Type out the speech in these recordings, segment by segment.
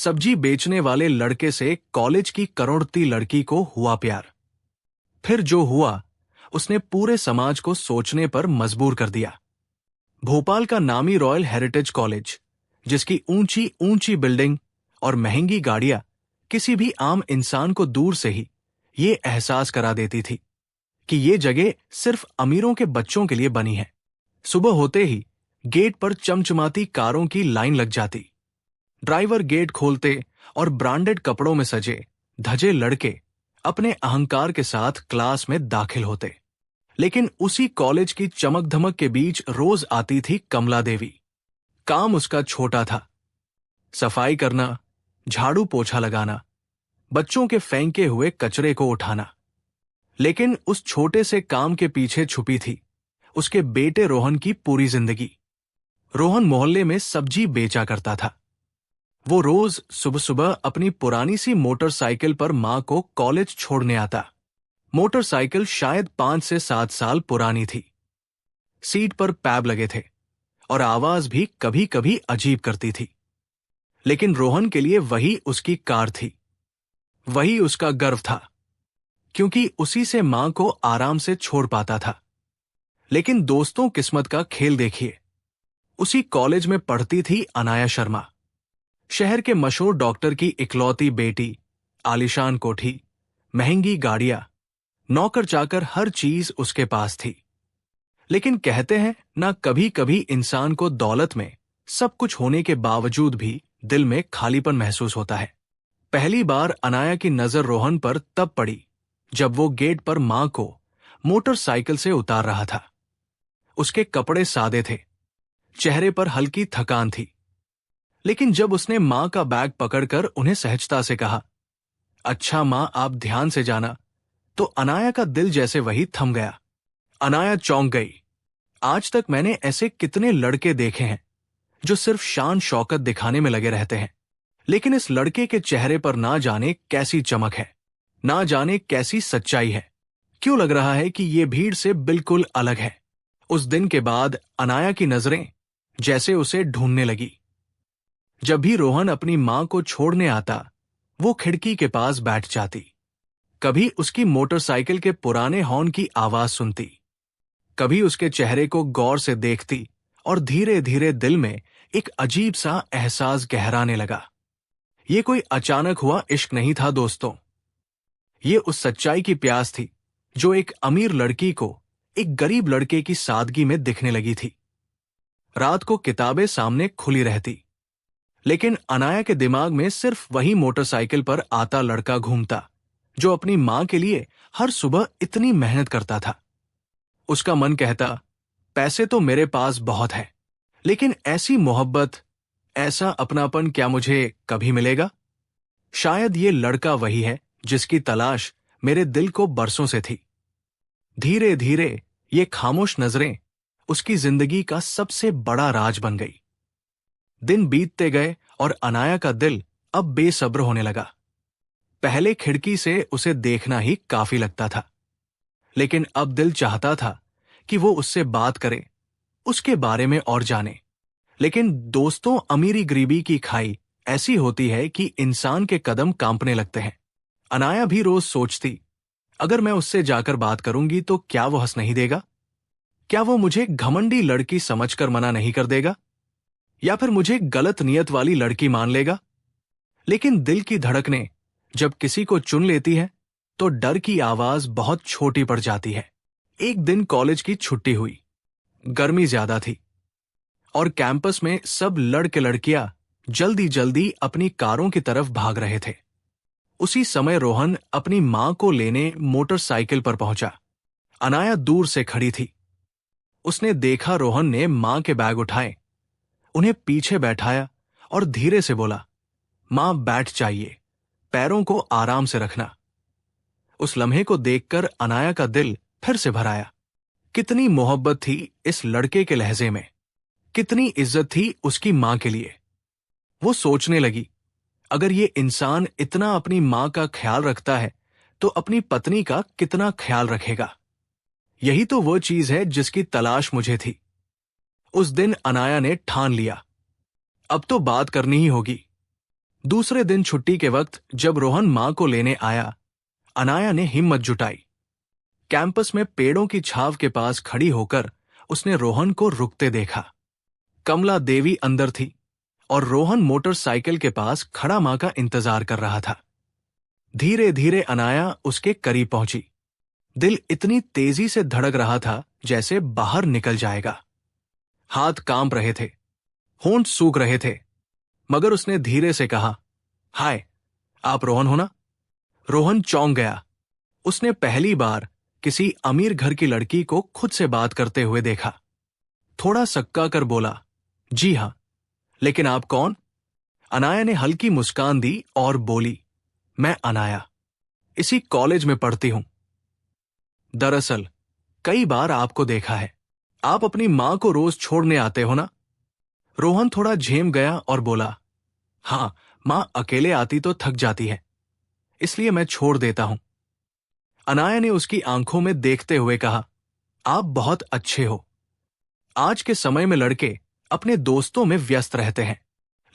सब्जी बेचने वाले लड़के से कॉलेज की करोड़ती लड़की को हुआ प्यार। फिर जो हुआ उसने पूरे समाज को सोचने पर मजबूर कर दिया। भोपाल का नामी रॉयल हेरिटेज कॉलेज, जिसकी ऊंची ऊंची बिल्डिंग और महंगी गाड़ियां किसी भी आम इंसान को दूर से ही ये एहसास करा देती थी कि ये जगह सिर्फ अमीरों के बच्चों के लिए बनी है। सुबह होते ही गेट पर चमचमाती कारों की लाइन लग जाती। ड्राइवर गेट खोलते और ब्रांडेड कपड़ों में सजे धजे लड़के अपने अहंकार के साथ क्लास में दाखिल होते। लेकिन उसी कॉलेज की चमक धमक के बीच रोज आती थी कमला देवी। काम उसका छोटा था, सफाई करना, झाड़ू पोछा लगाना, बच्चों के फेंके हुए कचरे को उठाना। लेकिन उस छोटे से काम के पीछे छुपी थी उसके बेटे रोहन की पूरी जिंदगी। रोहन मोहल्ले में सब्जी बेचा करता था। वो रोज सुबह सुबह अपनी पुरानी सी मोटरसाइकिल पर मां को कॉलेज छोड़ने आता। मोटरसाइकिल शायद 5 से 7 साल पुरानी थी। सीट पर पैब लगे थे और आवाज भी कभी कभी अजीब करती थी। लेकिन रोहन के लिए वही उसकी कार थी, वही उसका गर्व था, क्योंकि उसी से मां को आराम से छोड़ पाता था। लेकिन दोस्तों, किस्मत का खेल देखिए। उसी कॉलेज में पढ़ती थी अनाया शर्मा, शहर के मशहूर डॉक्टर की इकलौती बेटी। आलीशान कोठी, महंगी गाड़ियां, नौकर चाकर, हर चीज उसके पास थी। लेकिन कहते हैं ना, कभी कभी इंसान को दौलत में सब कुछ होने के बावजूद भी दिल में खालीपन महसूस होता है। पहली बार अनाया की नजर रोहन पर तब पड़ी जब वो गेट पर मां को मोटरसाइकिल से उतार रहा था। उसके कपड़े सादे थे, चेहरे पर हल्की थकान थी। लेकिन जब उसने मां का बैग पकड़कर उन्हें सहजता से कहा, अच्छा मां, आप ध्यान से जाना, तो अनाया का दिल जैसे वही थम गया। अनाया चौंक गई। आज तक मैंने ऐसे कितने लड़के देखे हैं जो सिर्फ शान शौकत दिखाने में लगे रहते हैं, लेकिन इस लड़के के चेहरे पर ना जाने कैसी चमक है, ना जाने कैसी सच्चाई है। क्यों लग रहा है कि ये भीड़ से बिल्कुल अलग है। उस दिन के बाद अनाया की नजरें जैसे उसे ढूंढने लगी। जब भी रोहन अपनी मां को छोड़ने आता, वो खिड़की के पास बैठ जाती। कभी उसकी मोटरसाइकिल के पुराने हॉर्न की आवाज सुनती, कभी उसके चेहरे को गौर से देखती, और धीरे धीरे दिल में एक अजीब सा एहसास गहराने लगा। ये कोई अचानक हुआ इश्क नहीं था दोस्तों, ये उस सच्चाई की प्यास थी जो एक अमीर लड़की को एक गरीब लड़के की सादगी में दिखने लगी थी। रात को किताबें सामने खुली रहती, लेकिन अनाया के दिमाग में सिर्फ वही मोटरसाइकिल पर आता लड़का घूमता जो अपनी मां के लिए हर सुबह इतनी मेहनत करता था। उसका मन कहता, पैसे तो मेरे पास बहुत है, लेकिन ऐसी मोहब्बत, ऐसा अपनापन क्या मुझे कभी मिलेगा? शायद ये लड़का वही है जिसकी तलाश मेरे दिल को बरसों से थी। धीरे धीरे ये खामोश नजरें उसकी जिंदगी का सबसे बड़ा राज बन गई। दिन बीतते गए और अनाया का दिल अब बेसब्र होने लगा। पहले खिड़की से उसे देखना ही काफी लगता था, लेकिन अब दिल चाहता था कि वो उससे बात करे, उसके बारे में और जाने। लेकिन दोस्तों, अमीरी गरीबी की खाई ऐसी होती है कि इंसान के कदम कांपने लगते हैं। अनाया भी रोज सोचती, अगर मैं उससे जाकर बात करूंगी तो क्या वो हंस नहीं देगा? क्या वो मुझे घमंडी लड़की समझकर मना नहीं कर देगा? या फिर मुझे गलत नियत वाली लड़की मान लेगा? लेकिन दिल की धड़कनें जब किसी को चुन लेती है तो डर की आवाज बहुत छोटी पड़ जाती है। एक दिन कॉलेज की छुट्टी हुई। गर्मी ज्यादा थी और कैंपस में सब लड़के लड़कियां जल्दी जल्दी अपनी कारों की तरफ भाग रहे थे। उसी समय रोहन अपनी मां को लेने मोटरसाइकिल पर पहुंचा। अनाया दूर से खड़ी थी। उसने देखा रोहन ने मां के बैग उठाए, उन्हें पीछे बैठाया और धीरे से बोला, मां बैठ जाइए, पैरों को आराम से रखना। उस लम्हे को देखकर अनाया का दिल फिर से भर आया। कितनी मोहब्बत थी इस लड़के के लहजे में, कितनी इज्जत थी उसकी मां के लिए। वो सोचने लगी, अगर ये इंसान इतना अपनी मां का ख्याल रखता है तो अपनी पत्नी का कितना ख्याल रखेगा। यही तो वो चीज है जिसकी तलाश मुझे थी। उस दिन अनाया ने ठान लिया, अब तो बात करनी ही होगी। दूसरे दिन छुट्टी के वक्त जब रोहन मां को लेने आया, अनाया ने हिम्मत जुटाई। कैंपस में पेड़ों की छाव के पास खड़ी होकर उसने रोहन को रुकते देखा। कमला देवी अंदर थी और रोहन मोटरसाइकिल के पास खड़ा मां का इंतजार कर रहा था। धीरे धीरे अनाया उसके करीब पहुंची। दिल इतनी तेजी से धड़क रहा था जैसे बाहर निकल जाएगा। हाथ कांप रहे थे, होंठ सूख रहे थे, मगर उसने धीरे से कहा, हाय, आप रोहन हो ना? रोहन चौंक गया। उसने पहली बार किसी अमीर घर की लड़की को खुद से बात करते हुए देखा। थोड़ा सक्का कर बोला, जी हां, लेकिन आप कौन? अनाया ने हल्की मुस्कान दी और बोली, मैं अनाया, इसी कॉलेज में पढ़ती हूं। दरअसल कई बार आपको देखा है। आप अपनी मां को रोज छोड़ने आते हो ना? रोहन थोड़ा झेम गया और बोला, हां, मां अकेले आती तो थक जाती है, इसलिए मैं छोड़ देता हूं। अनाया ने उसकी आंखों में देखते हुए कहा, आप बहुत अच्छे हो। आज के समय में लड़के अपने दोस्तों में व्यस्त रहते हैं,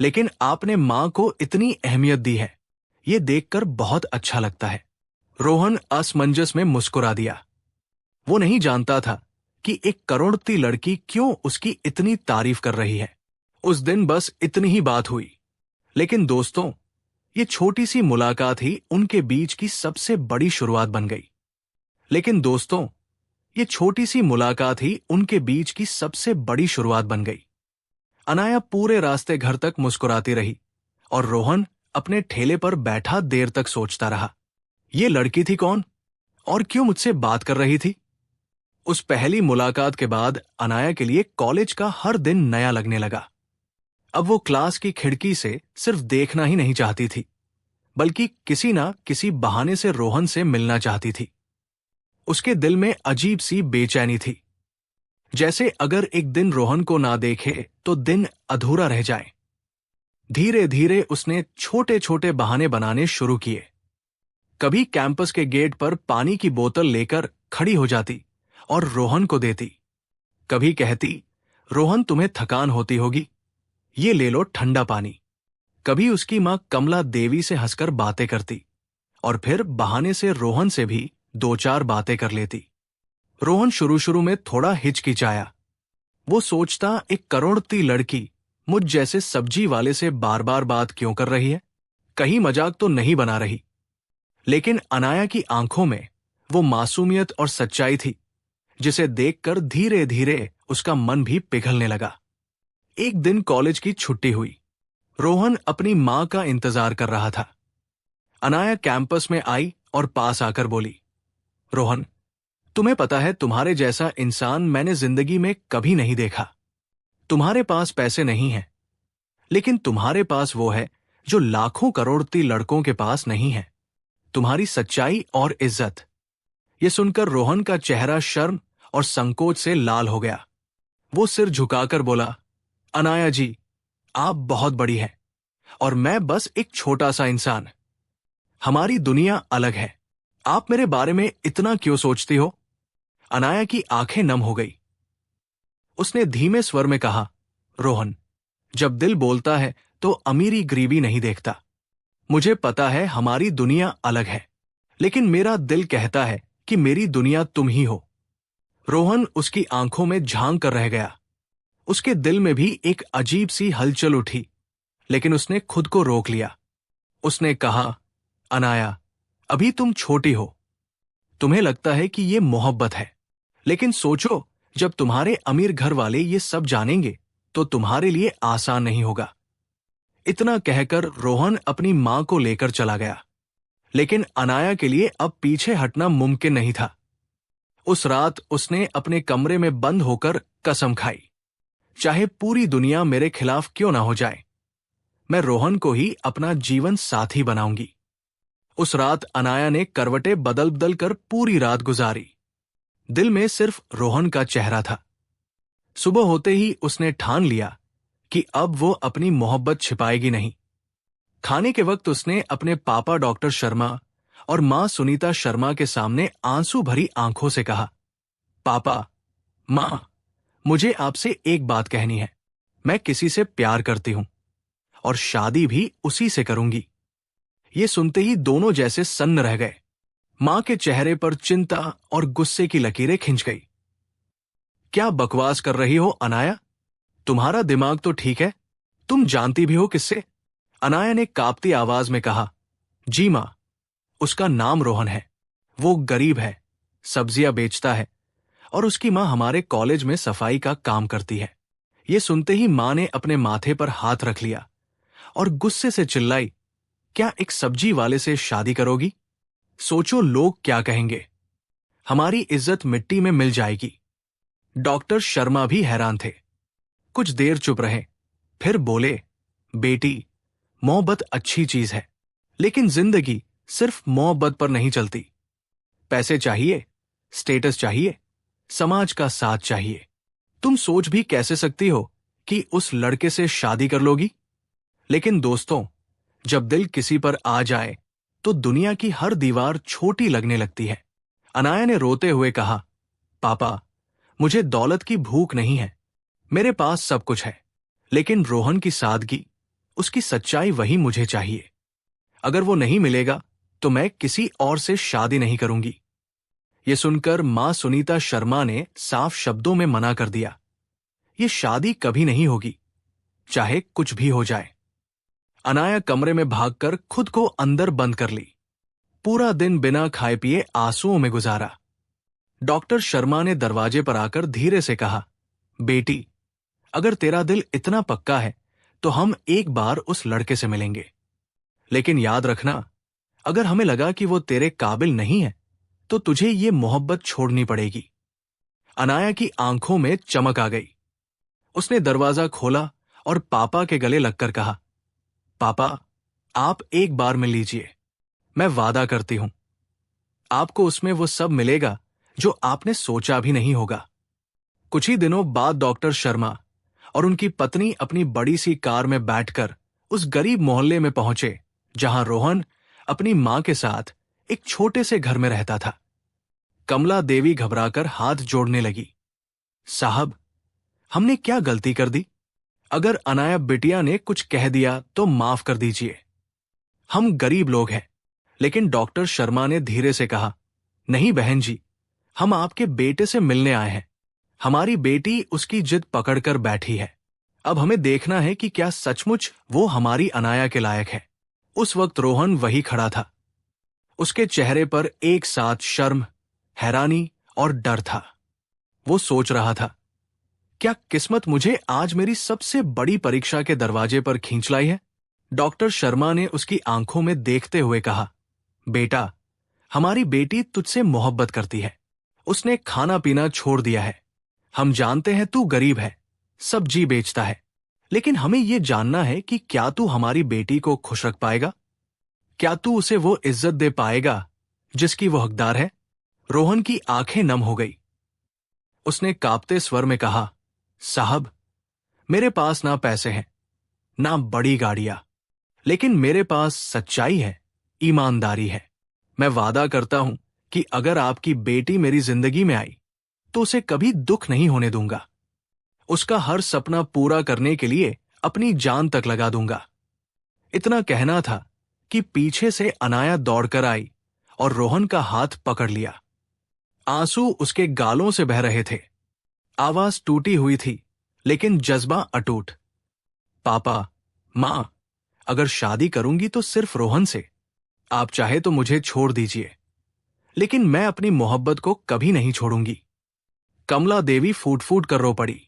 लेकिन आपने मां को इतनी अहमियत दी है, ये देखकर बहुत अच्छा लगता है। रोहन असमंजस में मुस्कुरा दिया। वो नहीं जानता था कि एक करोड़ती लड़की क्यों उसकी इतनी तारीफ कर रही है। उस दिन बस इतनी ही बात हुई, लेकिन दोस्तों, ये छोटी सी मुलाकात ही उनके बीच की सबसे बड़ी शुरुआत बन गई। लेकिन दोस्तों, ये छोटी सी मुलाकात ही उनके बीच की सबसे बड़ी शुरुआत बन गई। अनाया पूरे रास्ते घर तक मुस्कुराती रही और रोहन अपने ठेले पर बैठा देर तक सोचता रहा। ये लड़की थी कौन और क्यों मुझसे बात कर रही थी? उस पहली मुलाकात के बाद अनाया के लिए कॉलेज का हर दिन नया लगने लगा। अब वो क्लास की खिड़की से सिर्फ देखना ही नहीं चाहती थी, बल्कि किसी ना किसी बहाने से रोहन से मिलना चाहती थी। उसके दिल में अजीब सी बेचैनी थी, जैसे अगर एक दिन रोहन को ना देखे तो दिन अधूरा रह जाए। धीरे धीरे उसने छोटे छोटे बहाने बनाने शुरू किए। कभी कैंपस के गेट पर पानी की बोतल लेकर खड़ी हो जाती और रोहन को देती। कभी कहती, रोहन तुम्हें थकान होती होगी, ये ले लो ठंडा पानी। कभी उसकी मां कमला देवी से हंसकर बातें करती और फिर बहाने से रोहन से भी दो चार बातें कर लेती। रोहन शुरू शुरू में थोड़ा हिचकिचाया। वो सोचता, एक करोड़ती लड़की मुझ जैसे सब्जी वाले से बार बार बात क्यों कर रही है? कहीं मजाक तो नहीं बना रही? लेकिन अनाया की आंखों में वो मासूमियत और सच्चाई थी, जिसे देखकर धीरे धीरे उसका मन भी पिघलने लगा। एक दिन कॉलेज की छुट्टी हुई। रोहन अपनी मां का इंतजार कर रहा था। अनाया कैंपस में आई और पास आकर बोली, रोहन, तुम्हें पता है, तुम्हारे जैसा इंसान मैंने जिंदगी में कभी नहीं देखा। तुम्हारे पास पैसे नहीं हैं, लेकिन तुम्हारे पास वो है जो लाखों करोड़ती लड़कों के पास नहीं है, तुम्हारी सच्चाई और इज्जत। ये सुनकर रोहन का चेहरा शर्म और संकोच से लाल हो गया। वो सिर झुकाकर बोला, अनाया जी, आप बहुत बड़ी हैं और मैं बस एक छोटा सा इंसान। हमारी दुनिया अलग है। आप मेरे बारे में इतना क्यों सोचती हो? अनाया की आंखें नम हो गई। उसने धीमे स्वर में कहा, रोहन, जब दिल बोलता है तो अमीरी गरीबी नहीं देखता। मुझे पता है हमारी दुनिया अलग है, लेकिन मेरा दिल कहता है कि मेरी दुनिया तुम ही हो। रोहन उसकी आंखों में झांक कर रह गया। उसके दिल में भी एक अजीब सी हलचल उठी, लेकिन उसने खुद को रोक लिया। उसने कहा, अनाया, अभी तुम छोटी हो। तुम्हें लगता है कि ये मोहब्बत है, लेकिन सोचो, जब तुम्हारे अमीर घर वाले ये सब जानेंगे तो तुम्हारे लिए आसान नहीं होगा। इतना कहकर रोहन अपनी मां को लेकर चला गया, लेकिन अनाया के लिए अब पीछे हटना मुमकिन नहीं था। उस रात उसने अपने कमरे में बंद होकर कसम खाई, चाहे पूरी दुनिया मेरे खिलाफ क्यों ना हो जाए, मैं रोहन को ही अपना जीवन साथी बनाऊंगी। उस रात अनाया ने करवटें बदल बदल कर पूरी रात गुजारी। दिल में सिर्फ रोहन का चेहरा था। सुबह होते ही उसने ठान लिया कि अब वो अपनी मोहब्बत छिपाएगी नहीं। खाने के वक्त उसने अपने पापा डॉक्टर शर्मा और मां सुनीता शर्मा के सामने आंसू भरी आंखों से कहा, पापा, मां, मुझे आपसे एक बात कहनी है। मैं किसी से प्यार करती हूं और शादी भी उसी से करूंगी। ये सुनते ही दोनों जैसे सन्न रह गए। मां के चेहरे पर चिंता और गुस्से की लकीरें खिंच गई। क्या बकवास कर रही हो अनाया? तुम्हारा दिमाग तो ठीक है? तुम जानती भी हो किससे? अनाया ने कांपती आवाज में कहा। जी मां, उसका नाम रोहन है। वो गरीब है, सब्जियां बेचता है और उसकी मां हमारे कॉलेज में सफाई का काम करती है। ये सुनते ही मां ने अपने माथे पर हाथ रख लिया और गुस्से से चिल्लाई, क्या एक सब्जी वाले से शादी करोगी? सोचो लोग क्या कहेंगे। हमारी इज्जत मिट्टी में मिल जाएगी। डॉक्टर शर्मा भी हैरान थे। कुछ देर चुप रहे, फिर बोले, बेटी, मोहब्बत अच्छी चीज है, लेकिन जिंदगी सिर्फ मोहब्बत पर नहीं चलती। पैसे चाहिए, स्टेटस चाहिए, समाज का साथ चाहिए। तुम सोच भी कैसे सकती हो कि उस लड़के से शादी कर लोगी? लेकिन दोस्तों, जब दिल किसी पर आ जाए तो दुनिया की हर दीवार छोटी लगने लगती है। अनाया ने रोते हुए कहा, पापा, मुझे दौलत की भूख नहीं है। मेरे पास सब कुछ है, लेकिन रोहन की सादगी, उसकी सच्चाई, वही मुझे चाहिए। अगर वो नहीं मिलेगा तो मैं किसी और से शादी नहीं करूंगी। ये सुनकर मां सुनीता शर्मा ने साफ शब्दों में मना कर दिया। ये शादी कभी नहीं होगी, चाहे कुछ भी हो जाए। अनाया कमरे में भागकर खुद को अंदर बंद कर ली। पूरा दिन बिना खाए पिए आंसुओं में गुजारा। डॉक्टर शर्मा ने दरवाजे पर आकर धीरे से कहा, बेटी, अगर तेरा दिल इतना पक्का है तो हम एक बार उस लड़के से मिलेंगे। लेकिन याद रखना, अगर हमें लगा कि वो तेरे काबिल नहीं है तो तुझे ये मोहब्बत छोड़नी पड़ेगी। अनाया की आंखों में चमक आ गई। उसने दरवाजा खोला और पापा के गले लगकर कहा, पापा, आप एक बार मिल लीजिए। मैं वादा करती हूं, आपको उसमें वो सब मिलेगा जो आपने सोचा भी नहीं होगा। कुछ ही दिनों बाद डॉक्टर शर्मा और उनकी पत्नी अपनी बड़ी सी कार में बैठकर उस गरीब मोहल्ले में पहुंचे जहां रोहन अपनी मां के साथ एक छोटे से घर में रहता था। कमला देवी घबराकर हाथ जोड़ने लगी। साहब, हमने क्या गलती कर दी? अगर अनाया बिटिया ने कुछ कह दिया तो माफ कर दीजिए। हम गरीब लोग हैं। लेकिन डॉक्टर शर्मा ने धीरे से कहा, नहीं बहन जी, हम आपके बेटे से मिलने आए हैं। हमारी बेटी उसकी जिद पकड़कर बैठी है। अब हमें देखना है कि क्या सचमुच वो हमारी अनाया के लायक है। उस वक्त रोहन वही खड़ा था। उसके चेहरे पर एक साथ शर्म, हैरानी और डर था। वो सोच रहा था, क्या किस्मत मुझे आज मेरी सबसे बड़ी परीक्षा के दरवाजे पर खींच लाई है? डॉक्टर शर्मा ने उसकी आंखों में देखते हुए कहा, बेटा, हमारी बेटी तुझसे मोहब्बत करती है। उसने खाना पीना छोड़ दिया है। हम जानते हैं तू गरीब है, सब्जी बेचता है, लेकिन हमें यह जानना है कि क्या तू हमारी बेटी को खुश रख पाएगा? क्या तू उसे वो इज्जत दे पाएगा जिसकी वो हकदार है? रोहन की आंखें नम हो गई। उसने कांपते स्वर में कहा, साहब, मेरे पास ना पैसे हैं, ना बड़ी गाड़ियां, लेकिन मेरे पास सच्चाई है, ईमानदारी है। मैं वादा करता हूं कि अगर आपकी बेटी मेरी जिंदगी में आई तो उसे कभी दुख नहीं होने दूंगा। उसका हर सपना पूरा करने के लिए अपनी जान तक लगा दूंगा। इतना कहना था कि पीछे से अनाया दौड़कर आई और रोहन का हाथ पकड़ लिया। आंसू उसके गालों से बह रहे थे। आवाज टूटी हुई थी, लेकिन जज्बा अटूट। पापा, मां, अगर शादी करूंगी तो सिर्फ रोहन से। आप चाहे तो मुझे छोड़ दीजिए, लेकिन मैं अपनी मोहब्बत को कभी नहीं छोड़ूंगी। कमला देवी फूट फूट कर रो पड़ी।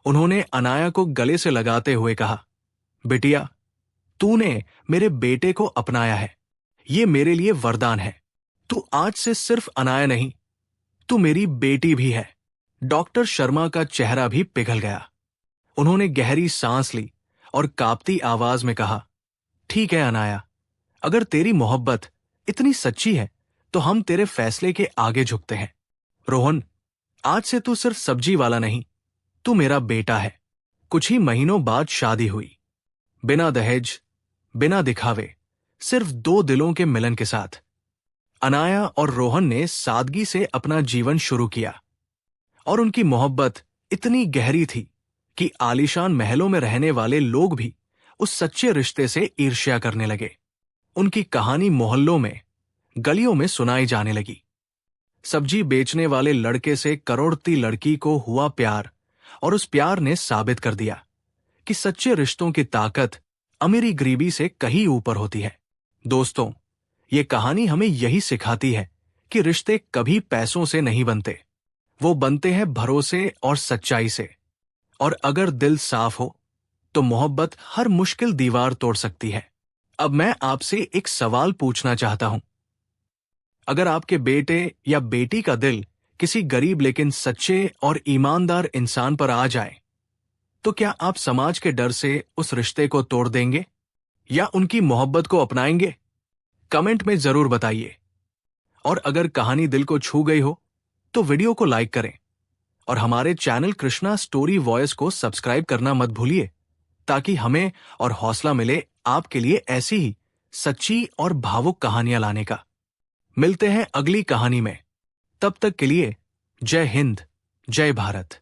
उन्होंने अनाया को गले से लगाते हुए कहा, बिटिया, तूने मेरे बेटे को अपनाया है। ये मेरे लिए वरदान है। तू आज से सिर्फ अनाया नहीं, तू मेरी बेटी भी है। डॉक्टर शर्मा का चेहरा भी पिघल गया। उन्होंने गहरी सांस ली और कांपती आवाज में कहा, ठीक है अनाया, अगर तेरी मोहब्बत इतनी सच्ची है तो हम तेरे फैसले के आगे झुकते हैं। रोहन, आज से तू सिर्फ सब्जी वाला नहीं, तू मेरा बेटा है। कुछ ही महीनों बाद शादी हुई, बिना दहेज, बिना दिखावे, सिर्फ दो दिलों के मिलन के साथ। अनाया और रोहन ने सादगी से अपना जीवन शुरू किया और उनकी मोहब्बत इतनी गहरी थी कि आलीशान महलों में रहने वाले लोग भी उस सच्चे रिश्ते से ईर्ष्या करने लगे। उनकी कहानी मोहल्लों में, गलियों में सुनाई जाने लगी। सब्जी बेचने वाले लड़के से करोड़ती लड़की को हुआ प्यार, और उस प्यार ने साबित कर दिया कि सच्चे रिश्तों की ताकत अमीरी गरीबी से कहीं ऊपर होती है। दोस्तों, ये कहानी हमें यही सिखाती है कि रिश्ते कभी पैसों से नहीं बनते, वो बनते हैं भरोसे और सच्चाई से। और अगर दिल साफ हो तो मोहब्बत हर मुश्किल दीवार तोड़ सकती है। अब मैं आपसे एक सवाल पूछना चाहता हूं। अगर आपके बेटे या बेटी का दिल किसी गरीब लेकिन सच्चे और ईमानदार इंसान पर आ जाए, तो क्या आप समाज के डर से उस रिश्ते को तोड़ देंगे या उनकी मोहब्बत को अपनाएंगे? कमेंट में जरूर बताइए। और अगर कहानी दिल को छू गई हो तो वीडियो को लाइक करें और हमारे चैनल कृष्णा स्टोरी वॉइस को सब्सक्राइब करना मत भूलिए, ताकि हमें और हौसला मिले आपके लिए ऐसी ही सच्ची और भावुक कहानियां लाने का। मिलते हैं अगली कहानी में। तब तक के लिए जय हिंद, जय भारत।